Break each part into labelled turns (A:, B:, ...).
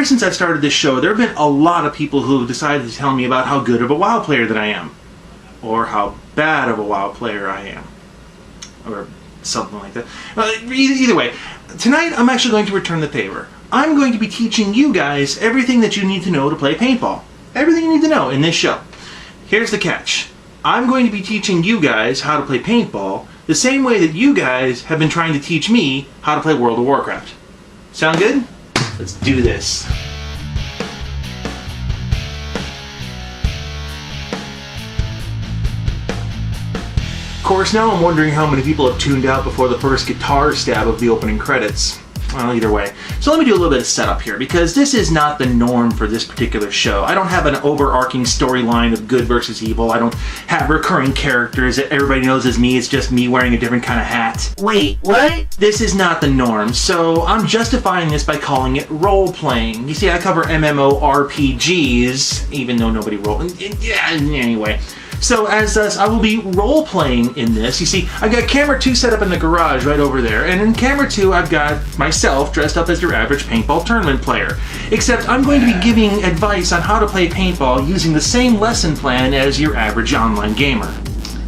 A: ever since I've started this show, there have been a lot of people who have decided to tell me about how good of a WoW player that I am. Or how bad of a WoW player I am. Or something like that. Either way, tonight I'm actually going to return the favor. I'm going to be teaching you guys everything that you need to know to play paintball. Everything you need to know in this show. Here's the catch. I'm going to be teaching you guys how to play paintball the same way that you guys have been trying to teach me how to play World of Warcraft. Sound good? Let's do this. Of course, now I'm wondering how many people have tuned out before the first guitar stab of the opening credits. Well, either way. So let me do a little bit of setup here, because this is not the norm for this particular show. I don't have an overarching storyline of good versus evil. I don't have recurring characters that everybody knows as me. It's just me wearing a different kind of hat. Wait, what? This is not the norm, so I'm justifying this by calling it role-playing. You see, I cover MMORPGs, even though nobody yeah, anyway. So as thus, I will be role-playing in this. You see, I've got camera 2 set up in the garage right over there, and in camera 2 I've got myself dressed up as your average paintball tournament player. Except I'm going to be giving advice on how to play paintball using the same lesson plan as your average online gamer.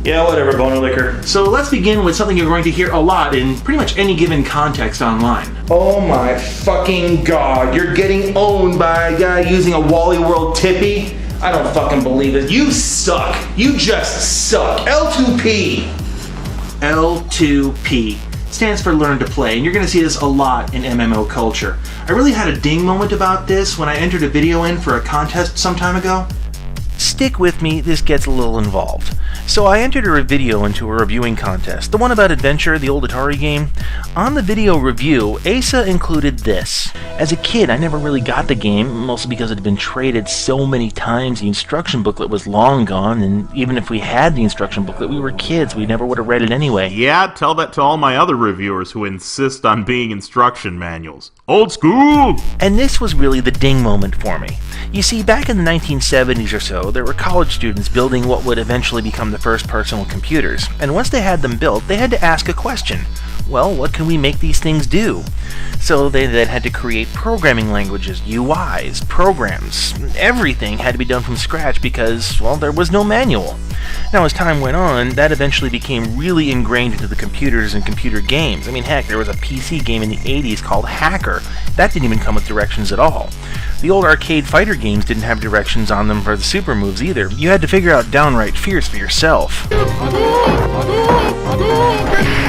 B: Yeah, whatever, boner liquor.
A: So let's begin with something you're going to hear a lot in pretty much any given context online.
B: Oh my fucking god, you're getting owned by a guy using a Wally World tippy? I don't fucking believe it. You suck. You just suck. L2P.
A: L2P stands for learn to play, and you're going to see this a lot in MMO culture. I really had a ding moment about this when I entered a video in for a contest some time ago. Stick with me, this gets a little involved. So I entered a video into a reviewing contest, the one about Adventure, the old Atari game. On the video review, Asa included this. As a kid, I never really got the game, mostly because it had been traded so many times the instruction booklet was long gone, and even if we had the instruction booklet, we were kids, we never would have read it anyway.
C: Yeah, tell that to all my other reviewers who insist on being instruction manuals. Old school!
A: And this was really the ding moment for me. You see, back in the 1970s or so, there were college students building what would eventually become the first personal computers, and once they had them built, they had to ask a question. Well, what can we make these things do? So they then had to create programming languages, UIs, programs. Everything had to be done from scratch because, well, there was no manual. Now, as time went on, that eventually became really ingrained into the computers and computer games. I mean, heck, there was a PC game in the 80s called Hacker. That didn't even come with directions at all. The old arcade fighter games didn't have directions on them for the super moves either. You had to figure out downright fierce for yourself.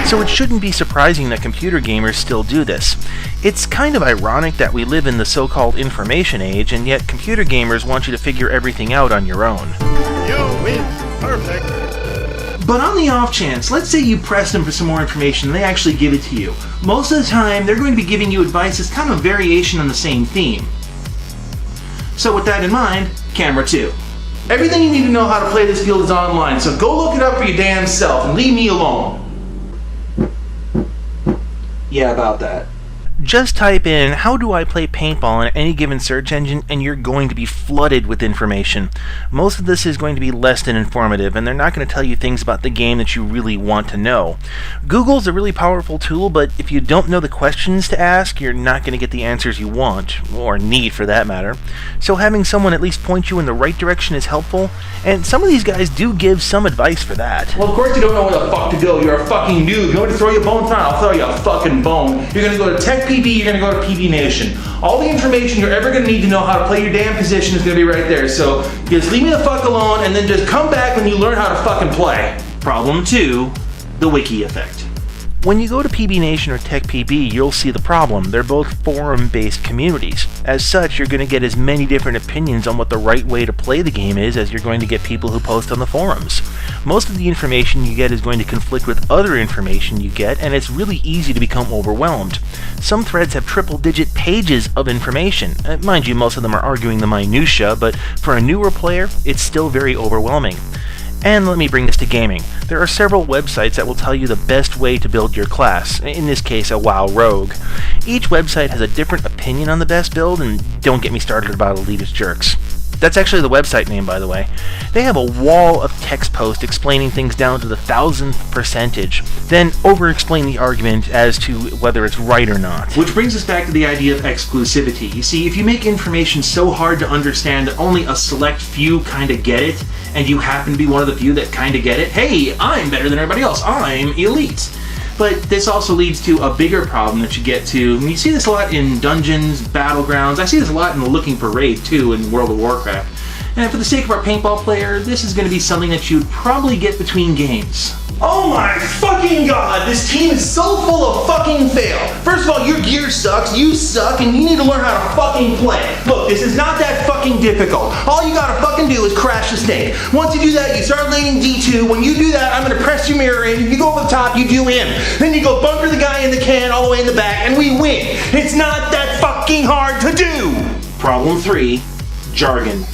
A: So it shouldn't be surprising that computer gamers still do this. It's kind of ironic that we live in the so-called information age, and yet computer gamers want you to figure everything out on your own.
C: You win. Perfect.
A: But on the off chance, let's say you press them for some more information and they actually give it to you. Most of the time, they're going to be giving you advice that's kind of a variation on the same theme. So with that in mind, camera 2. Everything you need to know how to play this field is online, so go look it up for your damn self and leave me alone. Yeah, about that. Just type in, how do I play paintball on any given search engine, and you're going to be flooded with information. Most of this is going to be less than informative, and they're not going to tell you things about the game that you really want to know. Google's a really powerful tool, but if you don't know the questions to ask, you're not going to get the answers you want, or need for that matter. So having someone at least point you in the right direction is helpful, and some of these guys do give some advice for that.
B: Well, of course you don't know where the fuck to go. You're a fucking noob. You want me to throw you a bone? Fine, I'll throw you a fucking bone. You're going to go to Tech PB, you're going to go to PB Nation. All the information you're ever going to need to know how to play your damn position is going to be right there. So just leave me the fuck alone and then just come back when you learn how to fucking play. Problem 2, the wiki effect. When you go to PB Nation or Tech PB, you'll see the problem. They're both forum-based communities. As such, you're going to get as many different opinions on what the right way to play the game is as you're going to get people who post on the forums. Most of the information you get is going to conflict with other information you get, and it's really easy to become overwhelmed. Some threads have triple-digit pages of information. Mind you, most of them are arguing the minutia, but for a newer player, it's still very overwhelming. And let me bring this to gaming. There are several websites that will tell you the best way to build your class, in this case a WoW rogue. Each website has a different opinion on the best build, and don't get me started about elitist jerks.
A: That's actually the website name, by the way. They have a wall of text posts explaining things down to the 1000th percentage, then over-explain the argument as to whether it's right or not. Which brings us back to the idea of exclusivity. You see, if you make information so hard to understand that only a select few kind of get it, and you happen to be one of the few that kind of get it, hey, I'm better than everybody else, I'm elite. But this also leads to a bigger problem that you get to, and you see this a lot in dungeons, battlegrounds. I see this a lot in the Looking for Raid too in World of Warcraft. And for the sake of our paintball player, this is going to be something that you'd probably get between games.
B: Oh my fucking god, this team is so full of fucking fail. First of all, your gear sucks, you suck, and you need to learn how to fucking play. Look, this is not that fucking difficult. All you gotta fucking do is crash the snake. Once you do that, you start laning D2. When you do that, I'm gonna press your mirror in. You go over the top, you do him. Then you go bunker the guy in the can all the way in the back, and we win. It's not that fucking hard to do.
A: Problem 3, jargon.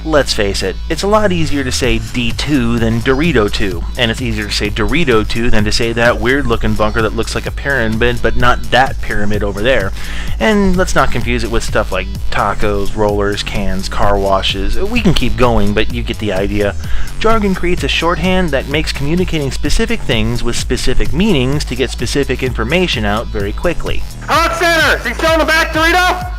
A: Let's face it, it's a lot easier to say D2 than Dorito 2, and it's easier to say Dorito 2 than to say that weird-looking bunker that looks like a pyramid, but not that pyramid over there. And let's not confuse it with stuff like tacos, rollers, cans, car washes. We can keep going, but you get the idea. Jargon creates a shorthand that makes communicating specific things with specific meanings to get specific information out very quickly.
D: Hawk Center! Is he still in the back, Dorito?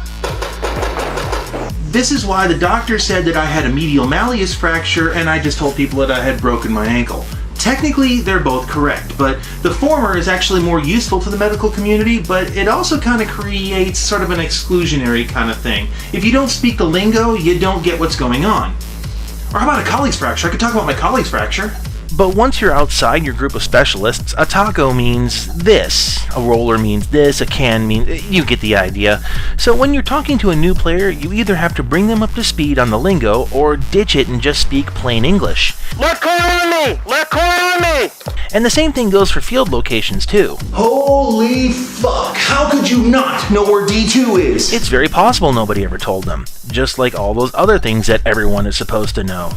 A: This is why the doctor said that I had a medial malleus fracture, and I just told people that I had broken my ankle. Technically, they're both correct, but the former is actually more useful to the medical community, but it also kind of creates sort of an exclusionary kind of thing. If you don't speak the lingo, you don't get what's going on. Or how about a colleague's fracture? I could talk about my colleague's fracture. But once you're outside your group of specialists, a taco means this, a roller means this, a can means... you get the idea. So when you're talking to a new player, you either have to bring them up to speed on the lingo, or ditch it and just speak plain English.
D: Let corner on me! Let corner on me!
A: And the same thing goes for field locations too.
B: Holy fuck, how could you not know where D2 is?
A: It's very possible nobody ever told them, just like all those other things that everyone is supposed to know.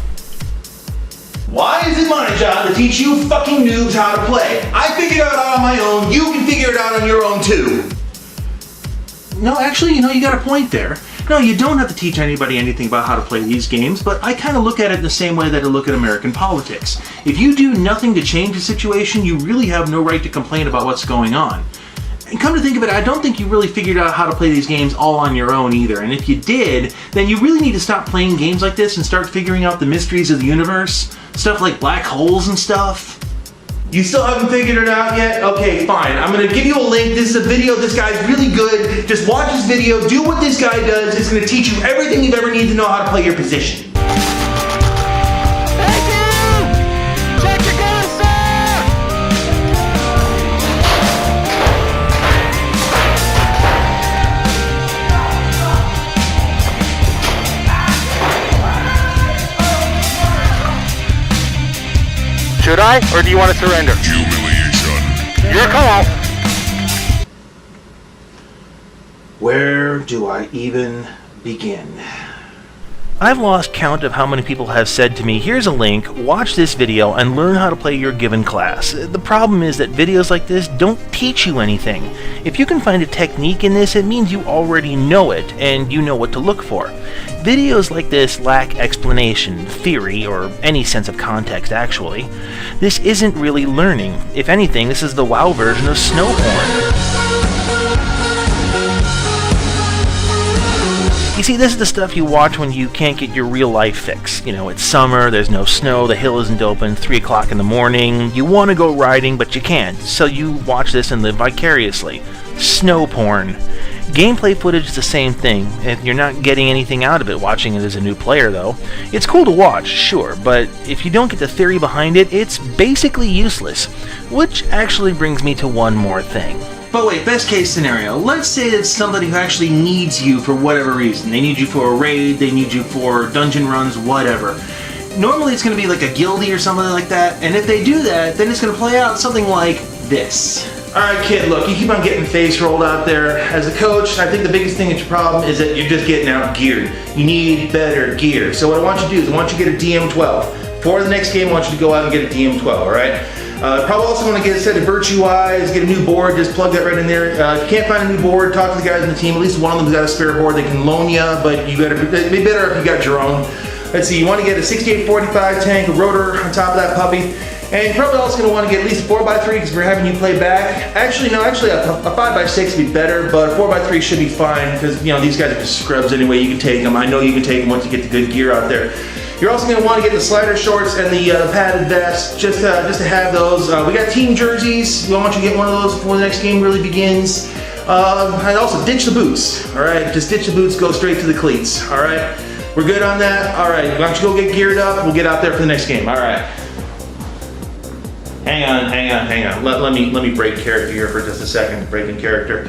B: Why is it my job to teach you fucking noobs how to play? I figured it out on my own, you can figure it out on your own too.
A: No, actually, you got a point there. No, you don't have to teach anybody anything about how to play these games, but I kind of look at it the same way that I look at American politics. If you do nothing to change the situation, you really have no right to complain about what's going on. And come to think of it, I don't think you really figured out how to play these games all on your own either. And if you did, then you really need to stop playing games like this and start figuring out the mysteries of the universe. Stuff like black holes and stuff.
B: You still haven't figured it out yet? Okay, fine. I'm gonna give you a link. This is a video. This guy's really good. Just watch this video. Do what this guy does. It's gonna teach you everything you've ever needed to know how to play your position.
D: Should I, or do you want to surrender? Humiliation. Your call.
A: Where do I even begin? I've lost count of how many people have said to me, here's a link, watch this video, and learn how to play your given class. The problem is that videos like this don't teach you anything. If you can find a technique in this, it means you already know it, and you know what to look for. Videos like this lack explanation, theory, or any sense of context, actually. This isn't really learning. If anything, this is the WoW version of snow porn. You see, this is the stuff you watch when you can't get your real life fix. It's summer, there's no snow, the hill isn't open, 3 o'clock in the morning, you want to go riding, but you can't, so you watch this and live vicariously. Snow porn. Gameplay footage is the same thing, and you're not getting anything out of it watching it as a new player, though. It's cool to watch, sure, but if you don't get the theory behind it, it's basically useless. Which actually brings me to one more thing. But wait, best case scenario. Let's say it's somebody who actually needs you for whatever reason. They need you for a raid, they need you for dungeon runs, whatever. Normally it's going to be like a guildie or something like that, and if they do that, then it's going to play out something like this.
B: Alright kid, look, you keep on getting face rolled out there. As a coach, I think the biggest thing that's your problem is that you're just getting out geared. You need better gear. So what I want you to do is I want you to get a DM12. For the next game, I want you to go out and get a DM12, alright? Probably also want to get a set of Virtue Eyes, get a new board, just plug that right in there. If you can't find a new board, talk to the guys on the team. At least one of them's got a spare board they can loan you, but you better, it'd be better if you got your own. Let's see, you want to get a 6845 tank, a rotor on top of that puppy. And you're probably also going to want to get at least a 4x3 because we're having you play back. Actually, no, a 5x6 would be better, but a 4x3 should be fine because, you know, these guys are just scrubs anyway. You can take them. I know you can take them once you get the good gear out there. You're also going to want to get the slider shorts and the padded vest just to have those. We got team jerseys. We want you to get one of those before the next game really begins. And also ditch the boots. All right, just ditch the boots. Go straight to the cleats. All right, we're good on that. All right, why don't you go get geared up? We'll get out there for the next game. All right. Hang on. Let me break character here for just a second. Breaking character.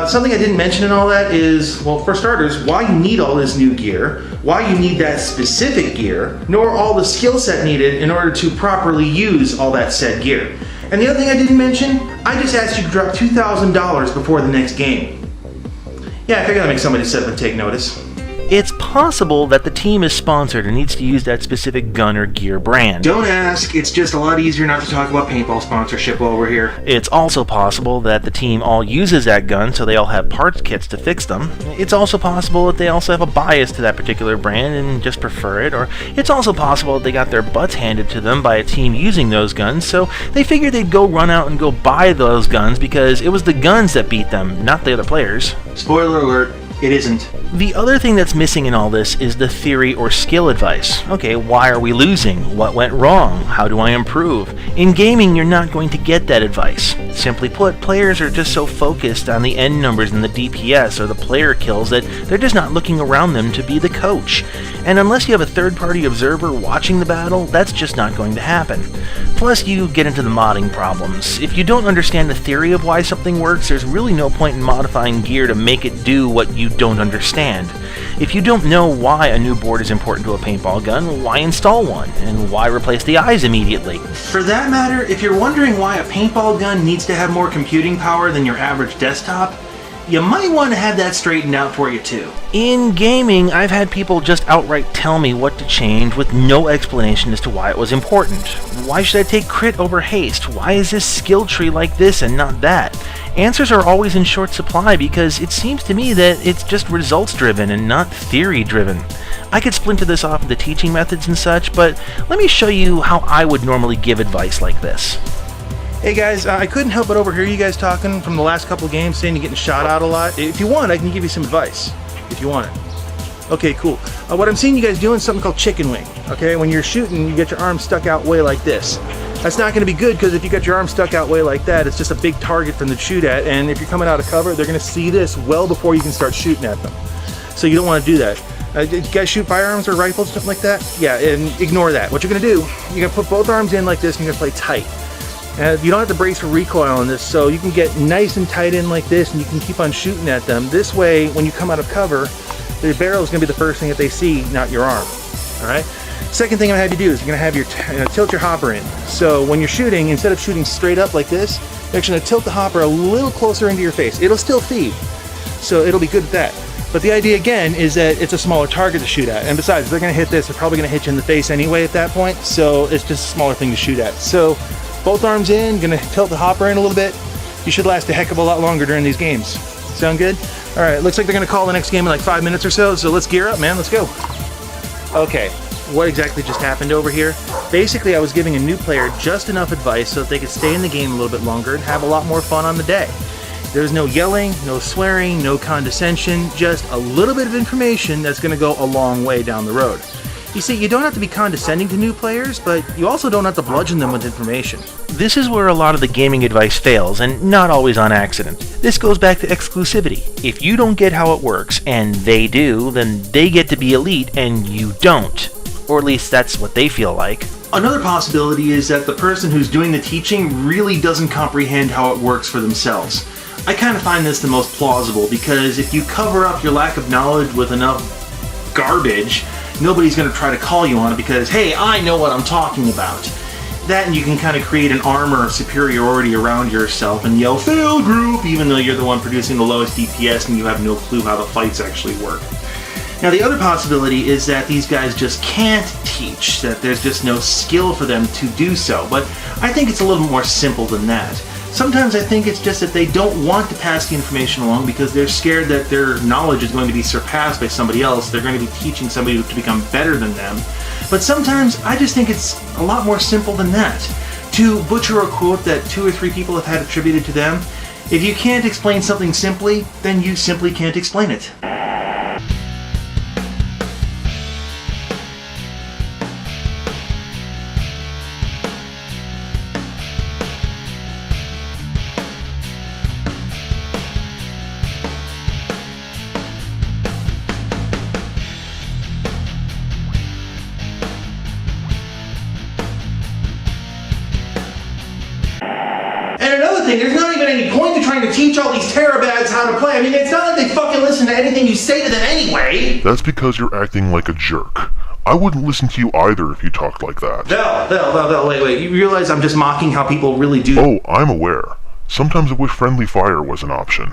B: Something I didn't mention in all that is, well, for starters, why you need all this new gear, why you need that specific gear, nor all the skill set needed in order to properly use all that said gear. And the other thing I didn't mention, I just asked you to drop $2,000 before the next game. Yeah, I figured I'd make somebody sit up and take notice.
A: It's possible that the team is sponsored and needs to use that specific gun or gear brand.
B: Don't ask, it's just a lot easier not to talk about paintball sponsorship while we're here.
A: It's also possible that the team all uses that gun, so they all have parts kits to fix them. It's also possible that they also have a bias to that particular brand and just prefer it, or it's also possible that they got their butts handed to them by a team using those guns, so they figured they'd go run out and go buy those guns because it was the guns that beat them, not the other players.
B: Spoiler alert. It isn't.
A: The other thing that's missing in all this is the theory or skill advice. Okay, why are we losing? What went wrong? How do I improve? In gaming, you're not going to get that advice. Simply put, players are just so focused on the end numbers and the DPS or the player kills that they're just not looking around them to be the coach. And unless you have a third-party observer watching the battle, that's just not going to happen. Plus, you get into the modding problems. If you don't understand the theory of why something works, there's really no point in modifying gear to make it do what you don't understand. If you don't know why a new board is important to a paintball gun, why install one? And why replace the eyes immediately?
B: For that matter, if you're wondering why a paintball gun needs to have more computing power than your average desktop, you might want to have that straightened out for you too.
A: In gaming, I've had people just outright tell me what to change with no explanation as to why it was important. Why should I take crit over haste? Why is this skill tree like this and not that? Answers are always in short supply because it seems to me that it's just results driven and not theory driven. I could splinter this off into teaching methods and such, but let me show you how I would normally give advice like this.
B: Hey guys, I couldn't help but overhear you guys talking from the last couple of games saying you're getting shot out a lot. If you want, I can give you some advice, if you want it. Okay, cool. What I'm seeing you guys doing is something called chicken wing. Okay, when you're shooting, you get your arm stuck out way like this. That's not going to be good because if you got your arm stuck out way like that, it's just a big target for them to shoot at, and if you're coming out of cover, they're going to see this well before you can start shooting at them. So you don't want to do that. You guys shoot firearms or rifles, something like that? Yeah, and ignore that. What you're going to do, you're going to put both arms in like this and you're going to play tight. You don't have to brace for recoil on this, so you can get nice and tight in like this and you can keep on shooting at them. This way, when you come out of cover, the barrel is going to be the first thing that they see, not your arm. All right? Second thing I'm going to have you do is you're going to have your tilt your hopper in. So when you're shooting, instead of shooting straight up like this, you're actually going to tilt the hopper a little closer into your face. It'll still feed, so it'll be good at that. But the idea again is that it's a smaller target to shoot at. And besides, if they're going to hit this, they're probably going to hit you in the face anyway at that point, so it's just a smaller thing to shoot at. So both arms in, going to tilt the hopper in a little bit. You should last a heck of a lot longer during these games. Sound good? All right, looks like they're going to call the next game in like 5 minutes or so let's gear up, man. Let's go. Okay, what exactly just happened over here? Basically, I was giving a new player just enough advice so that they could stay in the game a little bit longer and have a lot more fun on the day. There's no yelling, no swearing, no condescension, just a little bit of information that's going to go a long way down the road. You see, you don't have to be condescending to new players, but you also don't have to bludgeon them with information.
A: This is where a lot of the gaming advice fails, and not always on accident. This goes back to exclusivity. If you don't get how it works, and they do, then they get to be elite, and you don't. Or at least that's what they feel like.
B: Another possibility is that the person who's doing the teaching really doesn't comprehend how it works for themselves. I kind of find this the most plausible, because if you cover up your lack of knowledge with enough garbage, nobody's going to try to call you on it because, hey, I know what I'm talking about. That, and you can kind of create an armor of superiority around yourself and yell, fail group, even though you're the one producing the lowest DPS and you have no clue how the fights actually work.
A: Now, the other possibility is that these guys just can't teach, that there's just no skill for them to do so, but I think it's a little more simple than that. Sometimes I think it's just that they don't want to pass the information along because they're scared that their knowledge is going to be surpassed by somebody else. They're going to be teaching somebody to become better than them. But sometimes I just think it's a lot more simple than that. To butcher a quote that 2 or 3 people have had attributed to them, if you can't explain something simply, then you simply can't explain it.
B: There's not even any point to trying to teach all these terabats how to play. I mean, it's not like they fucking listen to anything you say to them anyway.
E: That's because you're acting like a jerk. I wouldn't listen to you either if you talked like that.
B: Vel, wait. You realize I'm just mocking how people really do?
E: Oh, I'm aware. Sometimes I wish friendly fire was an option.